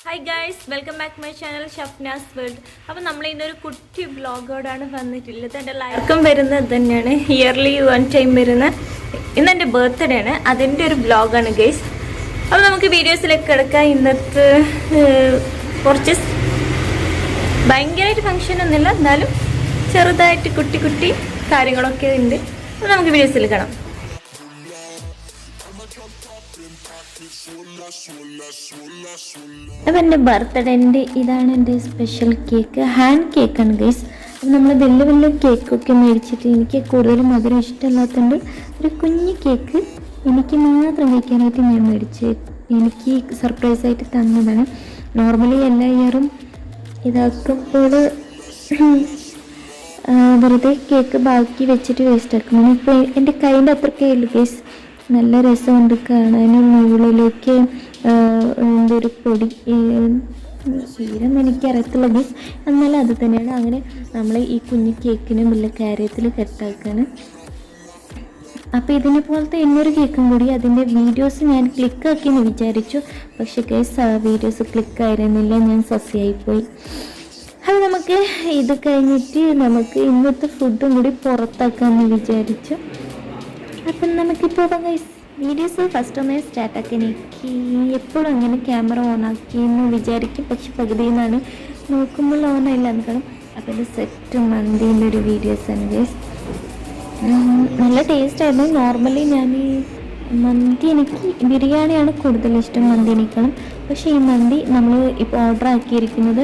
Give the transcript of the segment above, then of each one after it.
Hi guys, welcome back my channel Shafnas world. അപ്പോൾ നമ്മൾ ഇന്നൊരു കുട്ടി വ്ളോഗോടാണ് വന്നിട്ടുള്ളത്. എൻ്റെ ലൈക്കും വരുന്നത് തന്നെയാണ്, ഇയർലി 1 ടൈം വരുന്ന. ഇന്ന് എൻ്റെ ബർത്ത്ഡേ ആണ്, അതിൻ്റെ ഒരു വ്ളോഗാണ് ഗൈസ്. അപ്പോൾ നമുക്ക് വീഡിയോസിലേക്ക് കിടക്കാം. ഇന്നത്തെ കുറച്ച് ഭയങ്കരമായിട്ട് ഫങ്ഷൻ ഒന്നുമില്ല, എന്നാലും ചെറുതായിട്ട് കുട്ടി കുട്ടി കാര്യങ്ങളൊക്കെ ഉണ്ട്. അപ്പോൾ നമുക്ക് വീഡിയോസിൽ കാണാം. അപ്പം എൻ്റെ ബർത്ത്ഡേൻ്റെ ഇതാണ് എൻ്റെ സ്പെഷ്യൽ കേക്ക്, ഹാൻഡ് കേക്കാണ് ഗൈസ്. നമ്മൾ വലിയ വലിയ കേക്കൊക്കെ മേടിച്ചിട്ട് എനിക്ക് കൂടുതലും മധുരം ഇഷ്ടമല്ലാത്തതുകൊണ്ട് ഒരു കുഞ്ഞു കേക്ക് എനിക്ക് മാത്രം കഴിക്കാനായിട്ട് ഞാൻ മേടിച്ച് എനിക്ക് സർപ്രൈസായിട്ട് തന്നതാണ്. നോർമലി എല്ലാ ഇയറും ഇതാക്കുമ്പോൾ വെറുതെ കേക്ക് ബാക്കി വെച്ചിട്ട് വേസ്റ്റ് ആക്കണം. ഇപ്പോൾ എൻ്റെ കയ്യിൻ്റെ അത്രക്കേ ഉള്ളൂ ഗൈസ്. നല്ല രസമുണ്ട് കാണാനും. മുകളിലേക്ക് എന്തൊരു പൊടി തീരം എനിക്കറിയത്തില്ല ഗീസ്, എന്നാലും അത് തന്നെയാണ്. അങ്ങനെ നമ്മൾ ഈ കുഞ്ഞു കേക്കിനും വലിയ കാര്യത്തിൽ കെട്ടാക്കാണ്. അപ്പോൾ ഇതിനെ പോലത്തെ ഇന്നൊരു കേക്കും കൂടി അതിൻ്റെ വീഡിയോസ് ഞാൻ ക്ലിക്കാക്കിയെന്ന് വിചാരിച്ചു, പക്ഷേ ഗൈസ് ആ വീഡിയോസ് ക്ലിക്കായിരുന്നില്ല, ഞാൻ സസ്യായിപ്പോയി. അത് നമുക്ക് ഇത് കഴിഞ്ഞിട്ട് നമുക്ക് ഇന്നത്തെ ഫുഡും കൂടി പുറത്താക്കാമെന്ന് വിചാരിച്ചു. അപ്പം നമുക്കിപ്പോൾ ഗൈസ് വീഡിയോസ് ഫസ്റ്റ് ഒന്ന് സ്റ്റാർട്ടാക്കി. എനിക്ക് എപ്പോഴും അങ്ങനെ ക്യാമറ ഓണാക്കി എന്ന് വിചാരിക്കും, പക്ഷെ പകുതിയിൽ നിന്നാണ് നോക്കുമ്പോൾ ഓണായില്ല എന്ന് കാണും. അപ്പോൾ ഇത് സെറ്റ് മന്തീൻ്റെ ഒരു വീഡിയോസാണ് ഗൈസ്. നല്ല ടേസ്റ്റായിരുന്നു. നോർമലി ഞാൻ ഈ മന്തി എനിക്ക് ബിരിയാണിയാണ് കൂടുതലിഷ്ടം മന്തിനേക്കാളും. പക്ഷേ ഈ മന്തി നമ്മൾ ഇപ്പോൾ ഓർഡർ ആക്കിയിരിക്കുന്നത്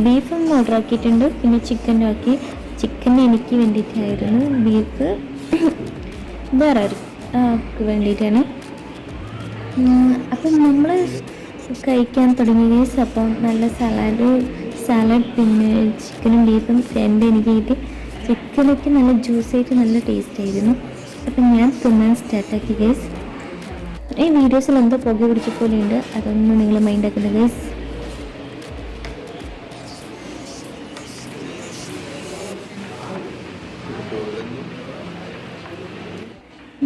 ബീഫും ഓർഡർ ആക്കിയിട്ടുണ്ട്, പിന്നെ ചിക്കനും ആക്കി. ചിക്കൻ എനിക്ക് വേണ്ടിയിട്ടായിരുന്നു, ബീഫ് വേറെ ആർക്ക് വേണ്ടിയിട്ടാണ്. അപ്പം നമ്മൾ കഴിക്കാൻ തുടങ്ങി ഗൈസ്. അപ്പം നല്ല സാലഡ് പിന്നെ ചിക്കനും ബീഫും രണ്ട് എനിക്ക് കിട്ടി. ചിക്കനൊക്കെ നല്ല ജ്യൂസായിട്ട് നല്ല ടേസ്റ്റായിരുന്നു. അപ്പം ഞാൻ തിന്നാൻ സ്റ്റാർട്ടാക്കി ഗൈസ്. ഈ വീഡിയോസിൽ എന്തോ പുക പിടിച്ച പോലെയുണ്ട്, അതൊന്നും നിങ്ങൾ മൈൻഡ് ആക്കണ്ട ഗൈസ്.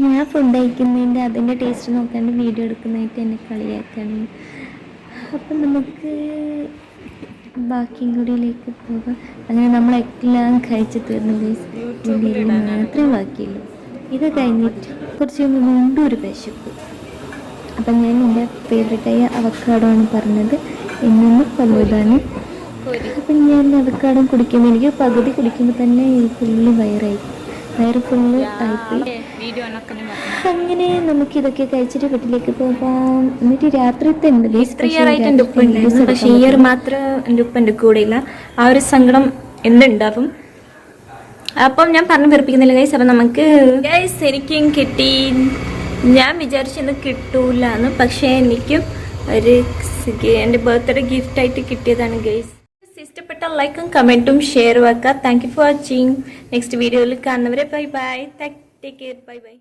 ഞാൻ ഫുഡ് കഴിക്കുന്നതിൻ്റെ അതിൻ്റെ ടേസ്റ്റ് നോക്കാണ്ട് വീഡിയോ എടുക്കുന്നതായിട്ട് എന്നെ കളിയാക്കാണ്. അപ്പം നമുക്ക് ബാക്കിയും കൂടിയിലേക്ക് പോകാം. അങ്ങനെ നമ്മളെല്ലാം കഴിച്ച് തീർന്നു ഗൈസ്. ഇതിൽ മാത്രമേ ബാക്കിയുള്ളൂ. ഇത് കഴിഞ്ഞിട്ട് കുറച്ച് മുമ്പ് ഒരു വിശപ്പ്. അപ്പം ഞാൻ എൻ്റെ ഫേവറേറ്റായ അവക്കാഡോ ആണ് പറഞ്ഞത്, എന്നൊന്ന് കൊല്ലുതാണ്. അപ്പം ഞാൻ അവക്കാഡോ കുടിക്കുമ്പോൾ എനിക്ക് പകുതി കുടിക്കുമ്പോൾ തന്നെ ഫുള്ള് വയറ് ഫുള്ള് ആയിപ്പോയി. അങ്ങനെ നമുക്കിതൊക്കെ കഴിച്ചിട്ട് വീട്ടിലേക്ക് പോകാം. എന്നിട്ട് രാത്രിത്തെ ഉണ്ട് പക്ഷേ ഈ ഒരു മാത്രം എൻ്റെ ഉപ്പ എൻ്റെ കൂടെ ഇല്ല. ആ ഒരു സങ്കടം എന്തുണ്ടാവും. അപ്പം ഞാൻ പറഞ്ഞു വെറുപ്പിക്കുന്നില്ല ഗൈസ്. അപ്പം നമുക്ക് ഗൈസ് എനിക്കും കിട്ടി. ഞാൻ വിചാരിച്ചൊന്നും കിട്ടൂല എന്ന്, പക്ഷേ എനിക്കും ഒരു എൻ്റെ ബർത്ത്ഡേ ഗിഫ്റ്റായിട്ട് കിട്ടിയതാണ് ഗൈസ്. ഇഷ്ടപ്പെട്ട ലൈക്കും കമൻറ്റും ഷെയറും ആക്കുക. Thank you for watching. Next വീഡിയോയിൽ കാണുന്നവരെ bye bye. Take care. Bye bye.